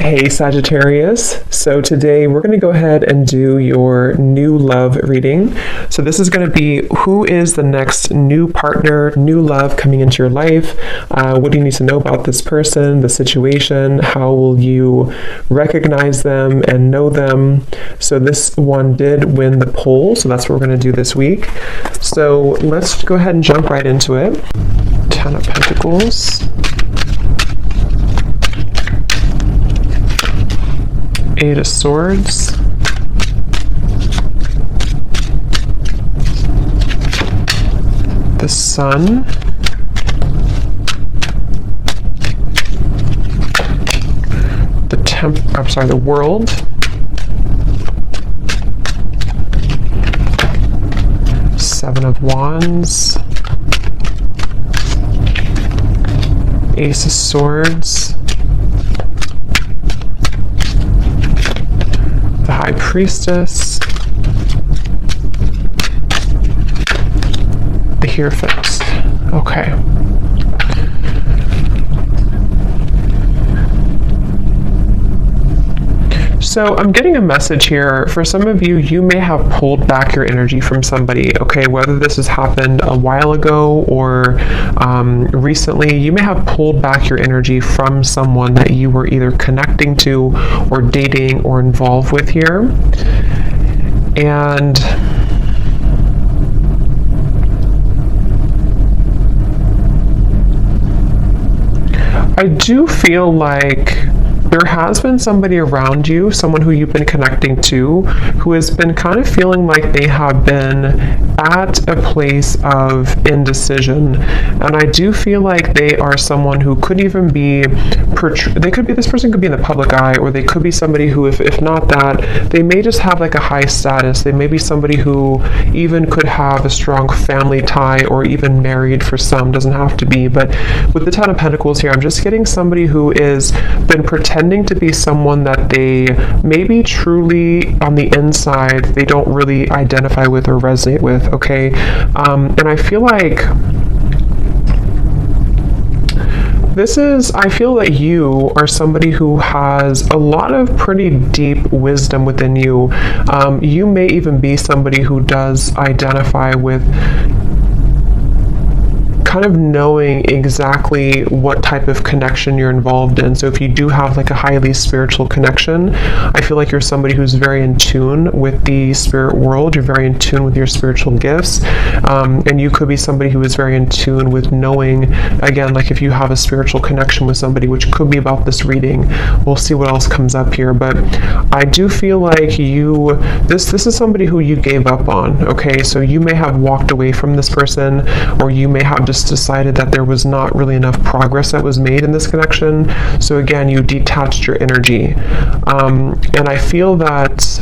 Hey Sagittarius, so today we're going to go ahead and do your new love reading. So this is going to be who is the next new partner, new love coming into your life. What do you need to know about this person, the situation? How will you recognize them and know them? So this one did win the poll, so that's what we're going to do this week. So let's go ahead and jump right into it. 10 of Pentacles. Eight of Swords, the Sun, the World, Seven of Wands, Ace of Swords, the High Priestess, the Hierophant. Okay. So I'm getting a message here. For some of you, you may have pulled back your energy from somebody, okay? Whether this has happened a while ago or recently, you may have pulled back your energy from someone that you were either connecting to or dating or involved with here. And I do feel like there has been somebody around you, someone who you've been connecting to, who has been kind of feeling like they have been at a place of indecision. And I do feel like they are someone who could even be, this person could be in the public eye, or they could be somebody who, if not that, they may just have like a high status. They may be somebody who even could have a strong family tie, or even married for some, doesn't have to be. But with the Ten of Pentacles here, I'm just getting somebody who is been pretending to be someone that they maybe truly on the inside they don't really identify with or resonate with, okay? And I feel like I feel that you are somebody who has a lot of pretty deep wisdom within you. You may even be somebody who does identify with kind of knowing exactly what type of connection you're involved in. So if you do have like a highly spiritual connection, I feel like you're somebody who's very in tune with the spirit world. You're very in tune with your spiritual gifts. And you could be somebody who is very in tune with knowing, again, like if you have a spiritual connection with somebody, which could be about this reading. We'll see what else comes up here. But I do feel like this is somebody who you gave up on, okay? So you may have walked away from this person, or you may have just decided that there was not really enough progress that was made in this connection. So again, you detached your energy. And I feel that,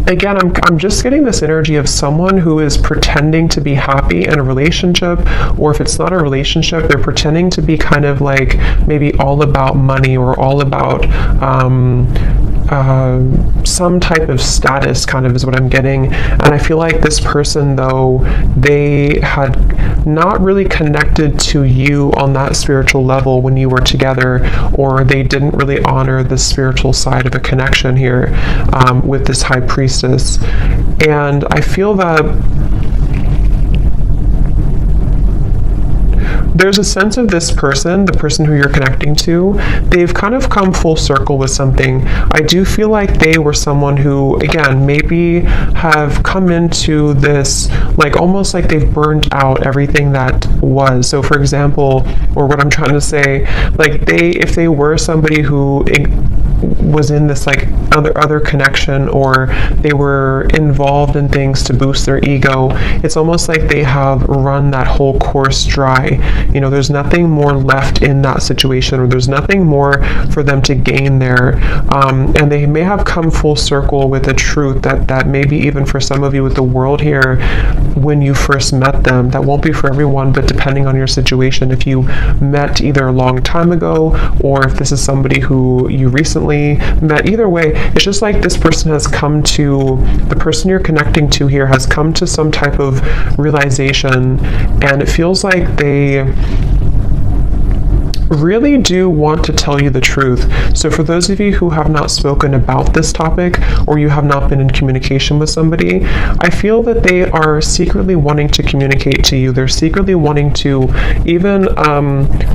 again, I'm just getting this energy of someone who is pretending to be happy in a relationship, or if it's not a relationship, they're pretending to be kind of like maybe all about money, or all about some type of status, kind of is what I'm getting. And I feel like this person, though, they had not really connected to you on that spiritual level when you were together, or they didn't really honor the spiritual side of a connection here with this High Priestess. And I feel that there's a sense of this person, the person who you're connecting to, they've kind of come full circle with something. I do feel like they were someone who, again, maybe have come into this, like almost like they've burned out everything that was. So for example, or what I'm trying to say, like if they were somebody who was in this like other connection, or they were involved in things to boost their ego, it's almost like they have run that whole course dry. You know, there's nothing more left in that situation, or there's nothing more for them to gain there. And they may have come full circle with a truth that maybe even for some of you with the World here, when you first met them, that won't be for everyone, but depending on your situation, if you met either a long time ago, or if this is somebody who you recently met, either way, it's just like this person has come to, the person you're connecting to here has come to some type of realization, and it feels like really do want to tell you the truth. So for those of you who have not spoken about this topic, or you have not been in communication with somebody, I feel that they are secretly wanting to communicate to you. They're secretly wanting to even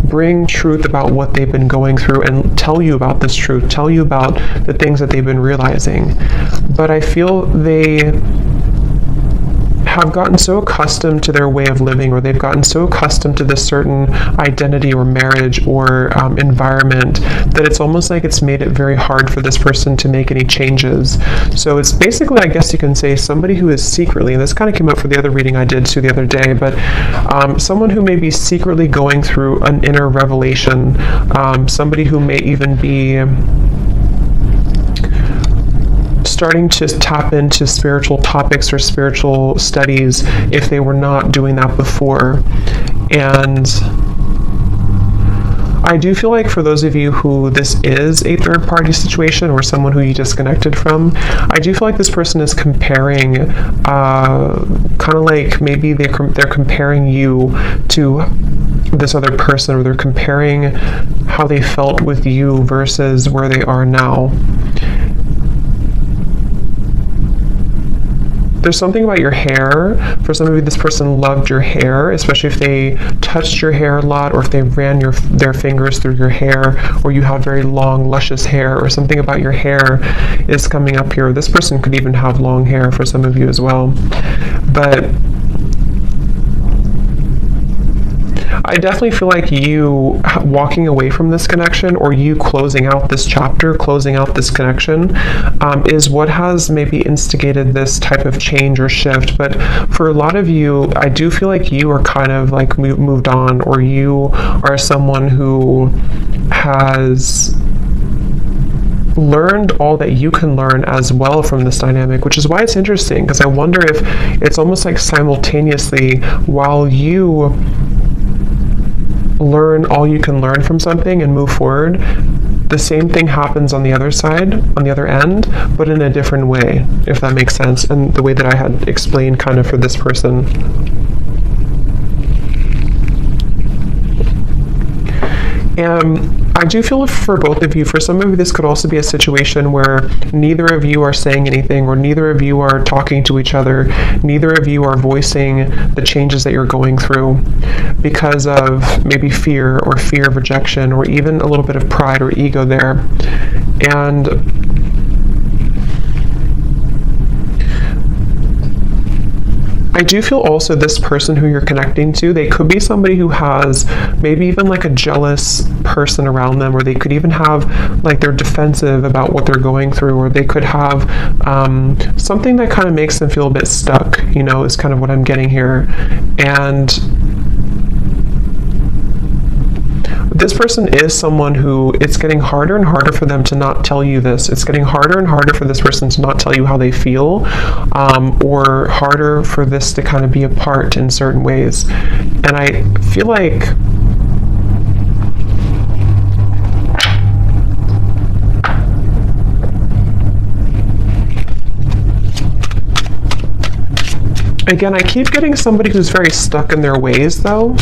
bring truth about what they've been going through and tell you about this truth, tell you about the things that they've been realizing. But I feel they have gotten so accustomed to their way of living, or they've gotten so accustomed to this certain identity or marriage or environment, that it's almost like it's made it very hard for this person to make any changes. So it's basically, I guess you can say, somebody who is secretly, and this kind of came up for the other reading I did too the other day, but someone who may be secretly going through an inner revelation, somebody who may even be starting to tap into spiritual topics or spiritual studies if they were not doing that before. And I do feel like for those of you who this is a third party situation, or someone who you disconnected from, I do feel like this person is comparing, kind of like maybe they're comparing you to this other person, or they're comparing how they felt with you versus where they are now. There's something about your hair. For some of you, this person loved your hair, especially if they touched your hair a lot, or if they ran their fingers through your hair, or you have very long, luscious hair, or something about your hair is coming up here. This person could even have long hair for some of you as well. But I definitely feel like you walking away from this connection, or you closing out this chapter, closing out this connection, is what has maybe instigated this type of change or shift. But for a lot of you, I do feel like you are kind of like moved on, or you are someone who has learned all that you can learn as well from this dynamic, which is why it's interesting, because I wonder if it's almost like simultaneously, while you learn all you can learn from something and move forward, the same thing happens on the other side, on the other end, but in a different way, if that makes sense, and the way that I had explained kind of for this person. I do feel for both of you, for some of you, this could also be a situation where neither of you are saying anything, or neither of you are talking to each other, neither of you are voicing the changes that you're going through because of maybe fear, or fear of rejection, or even a little bit of pride or ego there. And I do feel also this person who you're connecting to, they could be somebody who has maybe even like a jealous person around them, or they could even have like they're defensive about what they're going through, or they could have something that kind of makes them feel a bit stuck, you know, is kind of what I'm getting here. And this person is someone who, it's getting harder and harder for them to not tell you this. It's getting harder and harder for this person to not tell you how they feel, or harder for this to kind of be apart in certain ways. And I feel like again, I keep getting somebody who's very stuck in their ways though.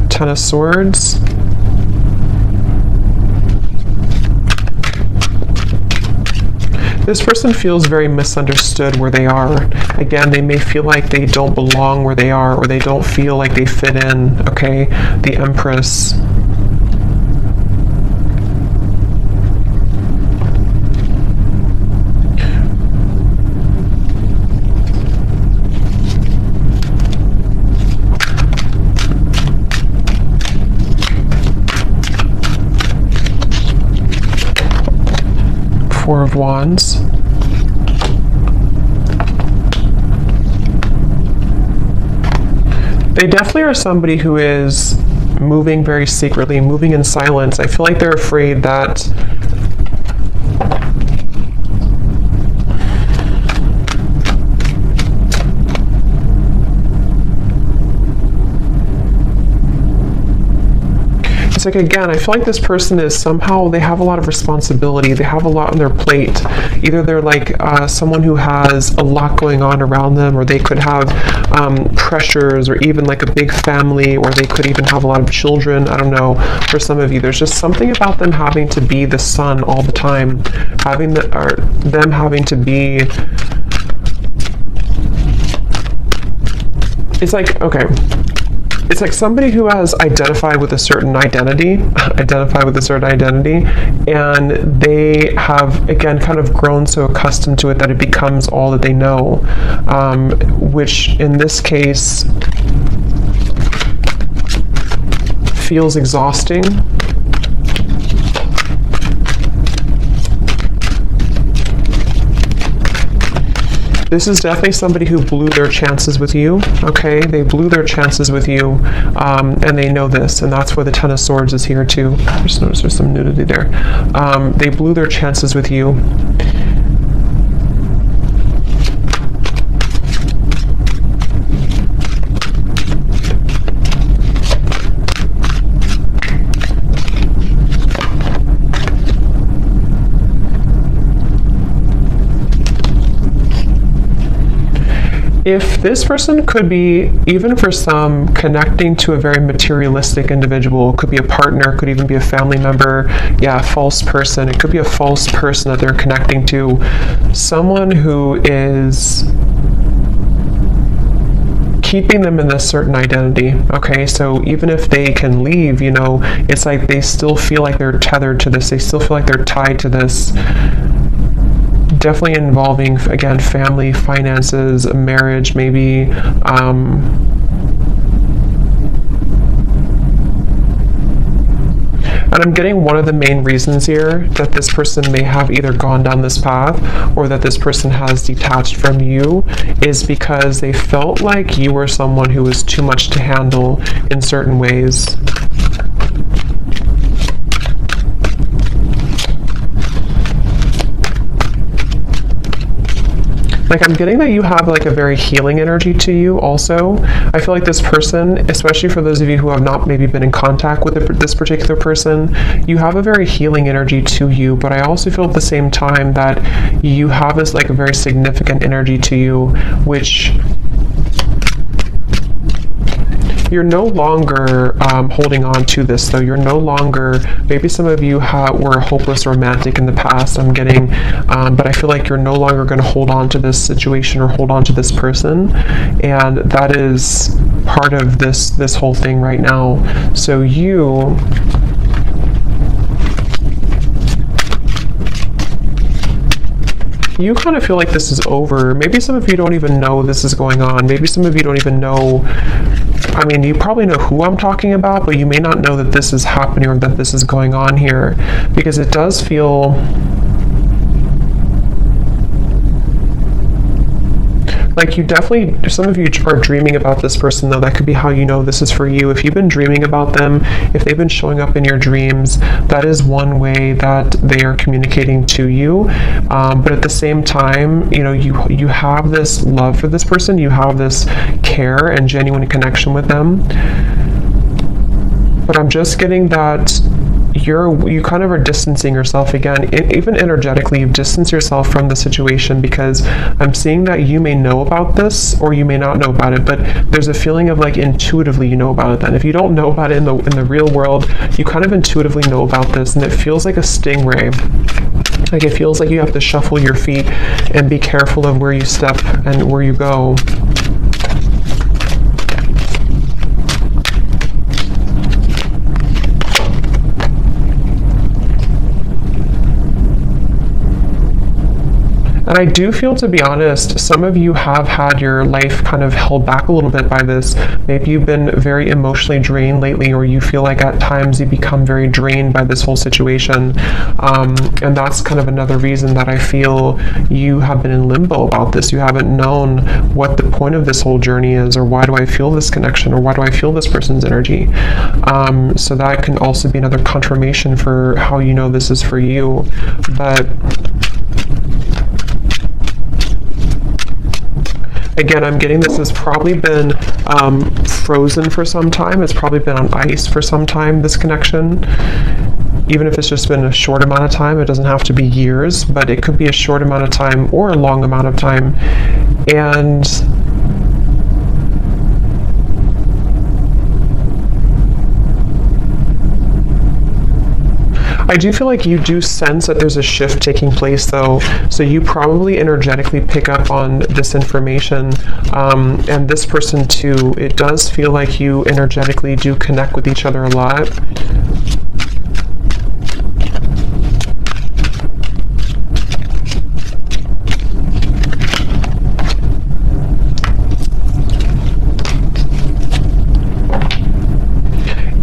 Ten of Swords. This person feels very misunderstood where they are. Again, they may feel like they don't belong where they are, or they don't feel like they fit in, okay? The Empress. Four of Wands. They definitely are somebody who is moving very secretly, moving in silence. I feel like they're afraid that It's like, again, I feel like this person is somehow, they have a lot of responsibility. They have a lot on their plate. Either they're like someone who has a lot going on around them, or they could have pressures, or even like a big family, or they could even have a lot of children. I don't know. For some of you, there's just something about them having to be the sun all the time, them having to be. It's like, okay, it's like somebody who has identified with a certain identity, and they have, again, kind of grown so accustomed to it that it becomes all that they know, which in this case feels exhausting. This is definitely somebody who blew their chances with you, okay? They blew their chances with you, and they know this, and that's where the Ten of Swords is here too. Just notice there's some nudity there. They blew their chances with you. If this person could be, even for some, connecting to a very materialistic individual, could be a partner, could even be a family member, yeah, a false person. It could be a false person that they're connecting to, someone who is keeping them in this certain identity, okay? So even if they can leave, you know, it's like they still feel like they're tethered to this, they still feel like they're tied to this. Definitely involving, again, family, finances, marriage, maybe. And I'm getting one of the main reasons here that this person may have either gone down this path or that this person has detached from you is because they felt like you were someone who was too much to handle in certain ways. Like, I'm getting that you have like a very healing energy to you also. I feel like this person, especially for those of you who have not maybe been in contact with this particular person, you have a very healing energy to you, but I also feel at the same time that you have this like a very significant energy to you, which you're no longer holding on to this, though. You're no longer, maybe some of you were hopeless romantic in the past, I'm getting, but I feel like you're no longer going to hold on to this situation or hold on to this person, and that is part of this whole thing right now. So you kind of feel like this is over. Maybe some of you don't even know this is going on. Maybe some of you don't even know, I mean, you probably know who I'm talking about, but you may not know that this is happening or that this is going on here, because it does feel like you definitely, some of you are dreaming about this person, though. That could be how you know this is for you. If you've been dreaming about them, if they've been showing up in your dreams, that is one way that they are communicating to you. But at the same time, you know, you have this love for this person, you have this care and genuine connection with them. But I'm just getting that you kind of are distancing yourself again, even energetically. You've distanced yourself from the situation because I'm seeing that you may know about this or you may not know about it, but there's a feeling of like intuitively you know about it. Then if you don't know about it in the real world, you kind of intuitively know about this, and it feels like a stingray. Like it feels like you have to shuffle your feet and be careful of where you step and where you go. And I do feel, to be honest, some of you have had your life kind of held back a little bit by this. Maybe you've been very emotionally drained lately, or you feel like at times you become very drained by this whole situation. And that's kind of another reason that I feel you have been in limbo about this. You haven't known what the point of this whole journey is, or why do I feel this connection, or why do I feel this person's energy. So that can also be another confirmation for how you know this is for you. But Again, I'm getting this has probably been frozen for some time. It's probably been on ice for some time, this connection. Even if it's just been a short amount of time, it doesn't have to be years, but it could be a short amount of time or a long amount of time. And I do feel like you do sense that there's a shift taking place, though, so you probably energetically pick up on this information, and this person too. It does feel like you energetically do connect with each other a lot.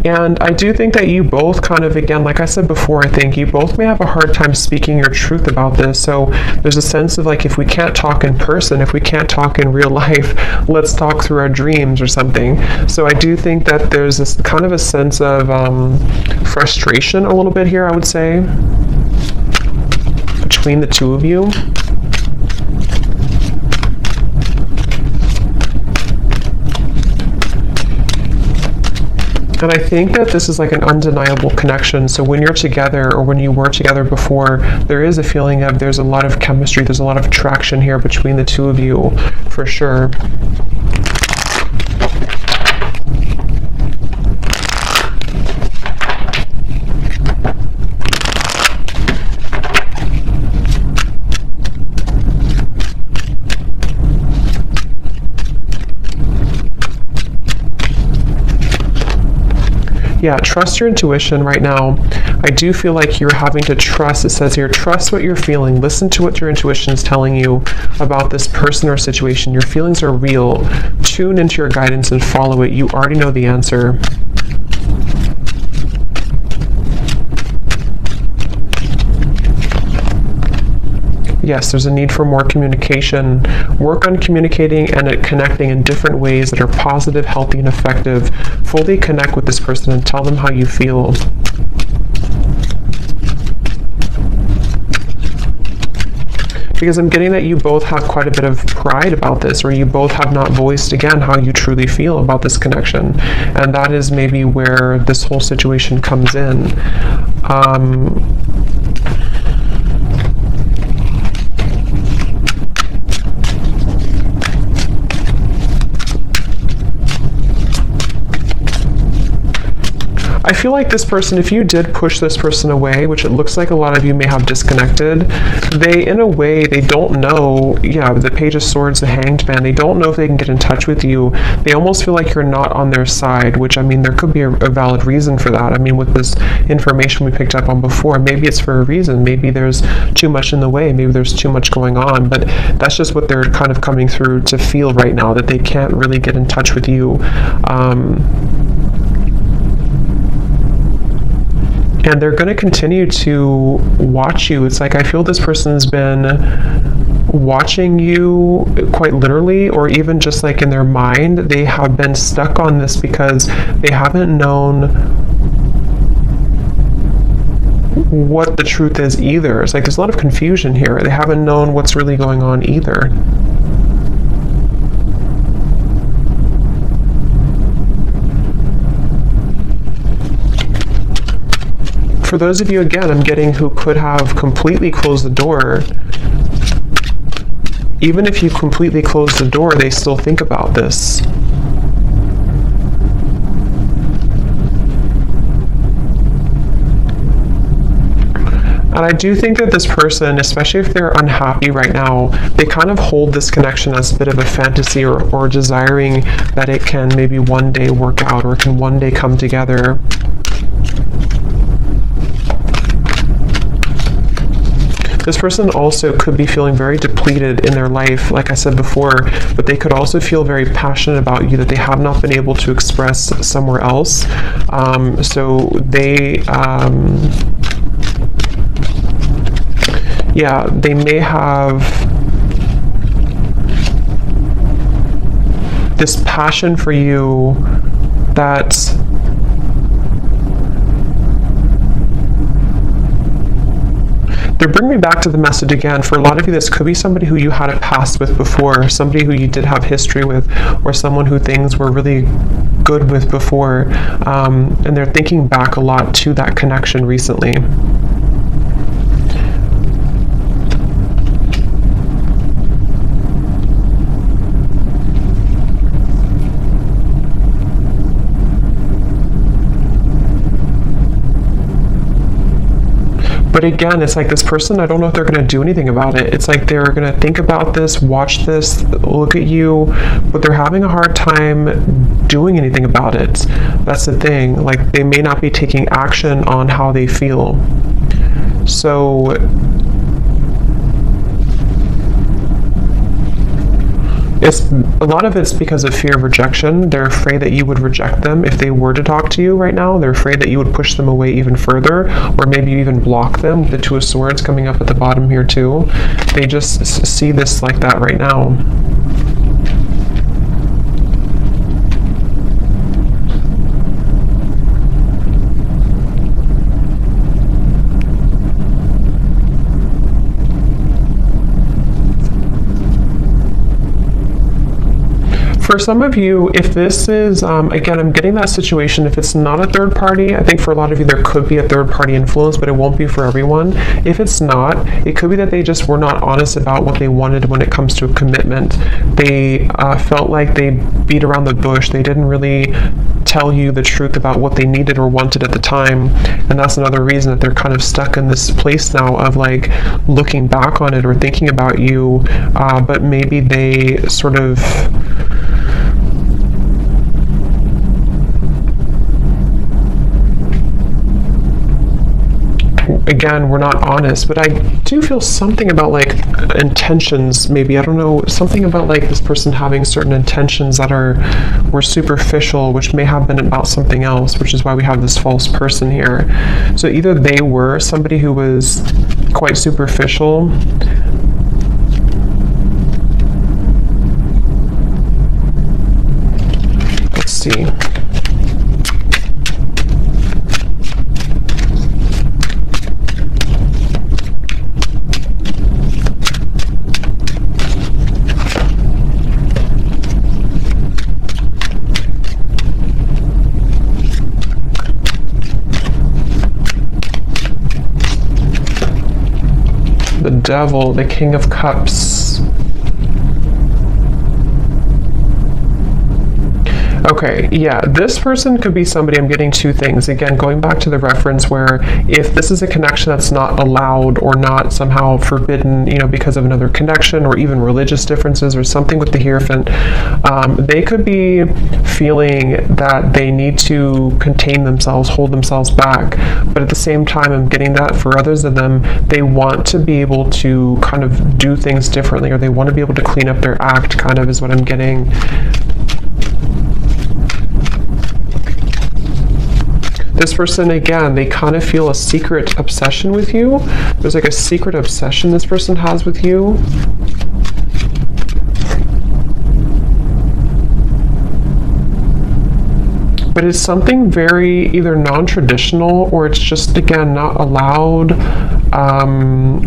And I do think that you both kind of, again, like I said before, I think you both may have a hard time speaking your truth about this. So there's a sense of like, if we can't talk in person, if we can't talk in real life, let's talk through our dreams or something. So I do think that there's this kind of a sense of frustration a little bit here, I would say, between the two of you. And I think that this is like an undeniable connection. So when you're together, or when you were together before, there is a feeling of there's a lot of chemistry, there's a lot of attraction here between the two of you, for sure. Yeah, trust your intuition right now. I do feel like you're having to trust. It says here, trust what you're feeling. Listen to what your intuition is telling you about this person or situation. Your feelings are real. Tune into your guidance and follow it. You already know the answer. Yes, there's a need for more communication. Work on communicating and connecting in different ways that are positive, healthy, and effective. Fully connect with this person and tell them how you feel. Because I'm getting that you both have quite a bit of pride about this, or you both have not voiced, again, how you truly feel about this connection. And that is maybe where this whole situation comes in. I feel like this person, if you did push this person away, which it looks like a lot of you may have disconnected, they, in a way, they don't know, yeah, the Page of Swords, the Hanged Man, they don't know if they can get in touch with you. They almost feel like you're not on their side, which, I mean, there could be a valid reason for that. I mean, with this information we picked up on before, maybe it's for a reason. Maybe there's too much in the way. Maybe there's too much going on, but that's just what they're kind of coming through to feel right now, that they can't really get in touch with you. And they're going to continue to watch you. It's like, I feel this person's been watching you quite literally, or even just like in their mind. They have been stuck on this because they haven't known what the truth is either. It's like there's a lot of confusion here. They haven't known what's really going on either. For those of you, again, I'm getting who could have completely closed the door, even if you completely close the door, they still think about this. And I do think that this person, especially if they're unhappy right now, they kind of hold this connection as a bit of a fantasy, or desiring that it can maybe one day work out, or can one day come together. This person also could be feeling very depleted in their life, like I said before, but they could also feel very passionate about you that they have not been able to express somewhere else. So they, yeah, they may have this passion for you that They're bringing me back to the message again. For a lot of you, this could be somebody who you had a past with before, somebody who you did have history with, or someone who things were really good with before, and they're thinking back a lot to that connection recently. But again, it's like this person, I don't know if they're going to do anything about it. It's like they're going to think about this, watch this, look at you, but they're having a hard time doing anything about it. That's the thing. Like, they may not be taking action on how they feel. So a lot of it's because of fear of rejection. They're afraid that you would reject them if they were to talk to you right now. They're afraid that you would push them away even further, or maybe even block them. The Two of Swords coming up at the bottom here too. They just see this like that right now. For some of you, if this is, again, I'm getting that situation, if it's not a third party, I think for a lot of you there could be a third party influence, but it won't be for everyone. If it's not, it could be that they just were not honest about what they wanted when it comes to a commitment. They felt like they beat around the bush. They didn't really tell you the truth about what they needed or wanted at the time. And that's another reason that they're kind of stuck in this place now of like looking back on it or thinking about you, but maybe they sort of again, we're not honest, but I do feel something about like intentions, maybe, I don't know, something about like this person having certain intentions that were superficial, which may have been about something else, which is why we have this false person here. So either they were somebody who was quite superficial, let's see. The Devil, the King of Cups. Okay, yeah, this person could be somebody, I'm getting two things. Again, going back to the reference where if this is a connection that's not allowed or not somehow forbidden, you know, because of another connection or even religious differences or something with the Hierophant, they could be feeling that they need to contain themselves, hold themselves back. But at the same time, I'm getting that for others of them, they want to be able to kind of do things differently, or they want to be able to clean up their act, kind of is what I'm getting. This person, again, they kind of feel a secret obsession with you. There's like a secret obsession this person has with you. But it's something very either non-traditional, or it's just, again, not allowed,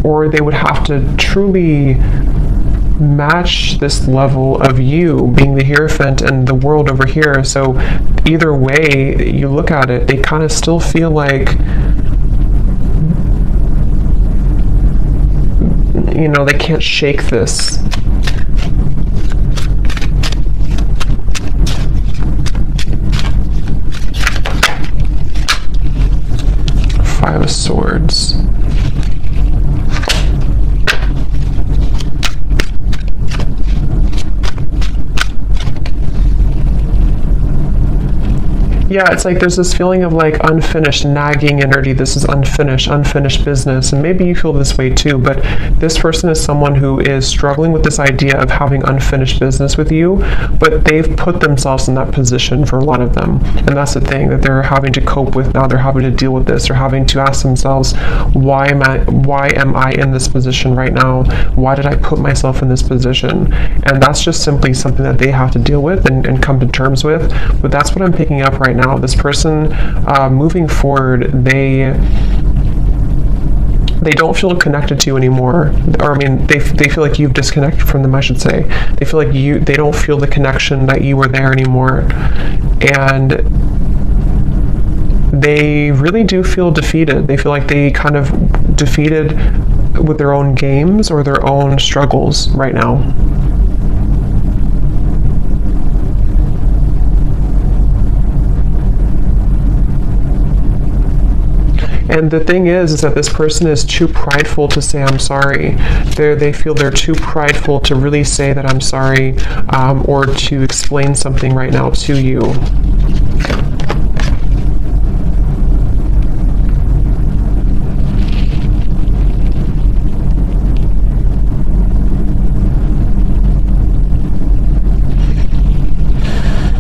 or they would have to truly match this level of you being the Hierophant and the world over here. So either way you look at it, they kind of still feel like, you know, they can't shake this. Five of Swords. Yeah, it's like there's this feeling of like unfinished, nagging energy. This is unfinished business. And maybe you feel this way too, but this person is someone who is struggling with this idea of having unfinished business with you, but they've put themselves in that position for a lot of them. And that's the thing that they're having to cope with now. They're having to deal with this. They're having to ask themselves, why am I in this position right now? Why did I put myself in this position? And that's just simply something that they have to deal with and come to terms with. But that's what I'm picking up right now. This person, moving forward, they They don't feel connected to you anymore, or I mean, they feel like you've disconnected from them, I should say. They feel like they don't feel the connection that you were there anymore, and they really do feel defeated. They feel like they kind of defeated with their own games or their own struggles right now. And the thing is that this person is too prideful to say I'm sorry. They feel they're too prideful to really say that I'm sorry, or to explain something right now to you.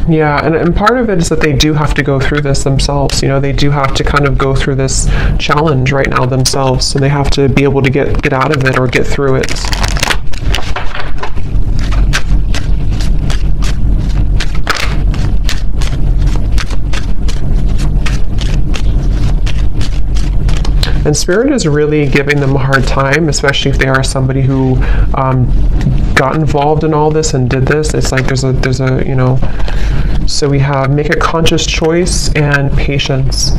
Yeah, and part of it is that they do have to go through this themselves. You know, they do have to kind of go through this challenge right now themselves. So they have to be able to get out of it or get through it. And Spirit is really giving them a hard time, especially if they are somebody who got involved in all this and did this. It's like there's a you know, so we have make a conscious choice and patience.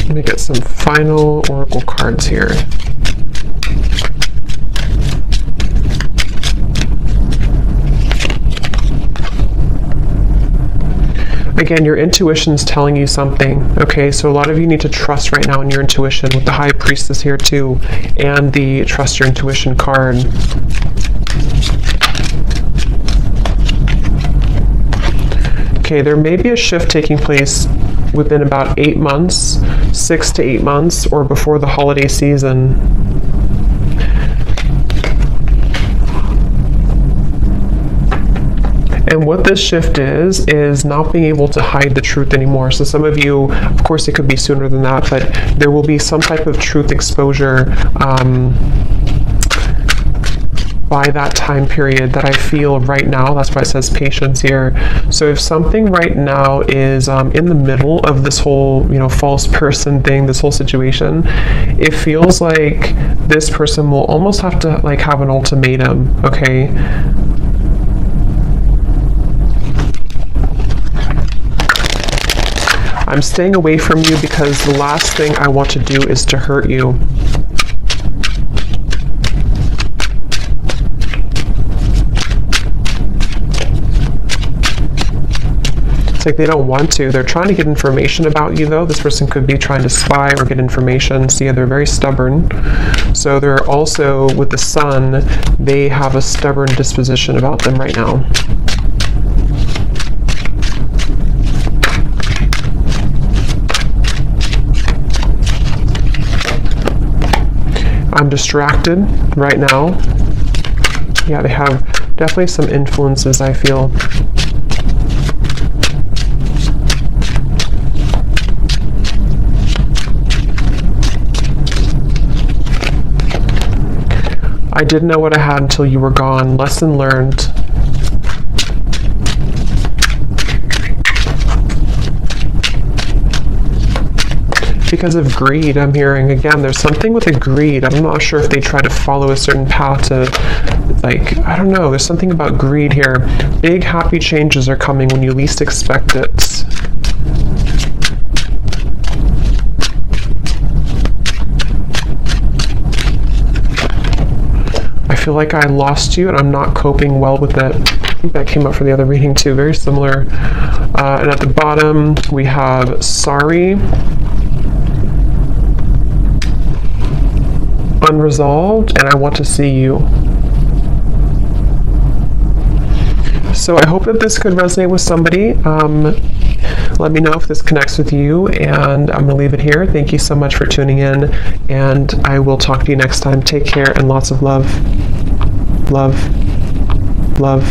Let me get some final oracle cards here. Again, your intuition's telling you something, okay? So a lot of you need to trust right now in your intuition with the High Priestess here too, and the Trust Your Intuition card. Okay, there may be a shift taking place within about 8 months, 6 to 8 months, or before the holiday season. And what this shift is not being able to hide the truth anymore. So some of you, of course, it could be sooner than that, but there will be some type of truth exposure by that time period that I feel right now. That's why it says patience here. So if something right now is in the middle of this whole, you know, false person thing, this whole situation, it feels like this person will almost have to like have an ultimatum, okay? I'm staying away from you because the last thing I want to do is to hurt you. It's like they don't want to. They're trying to get information about you though. This person could be trying to spy or get information. So yeah, they're very stubborn. So they're also, with the Sun, they have a stubborn disposition about them right now. I'm distracted right now. Yeah, they have definitely some influences, I feel. I didn't know what I had until you were gone. Lesson learned. Because of greed, I'm hearing. Again, there's something with a greed. I'm not sure if they try to follow a certain path to, like, I don't know. There's something about greed here. Big happy changes are coming when you least expect it. I feel like I lost you and I'm not coping well with it. I think that came up for the other reading too. Very similar. And at the bottom, we have sorry, unresolved, and I want to see you. So I hope that this could resonate with somebody. Let me know if this connects with you, and I'm going to leave it here. Thank you so much for tuning in, and I will talk to you next time. Take care and lots of love. Love. Love.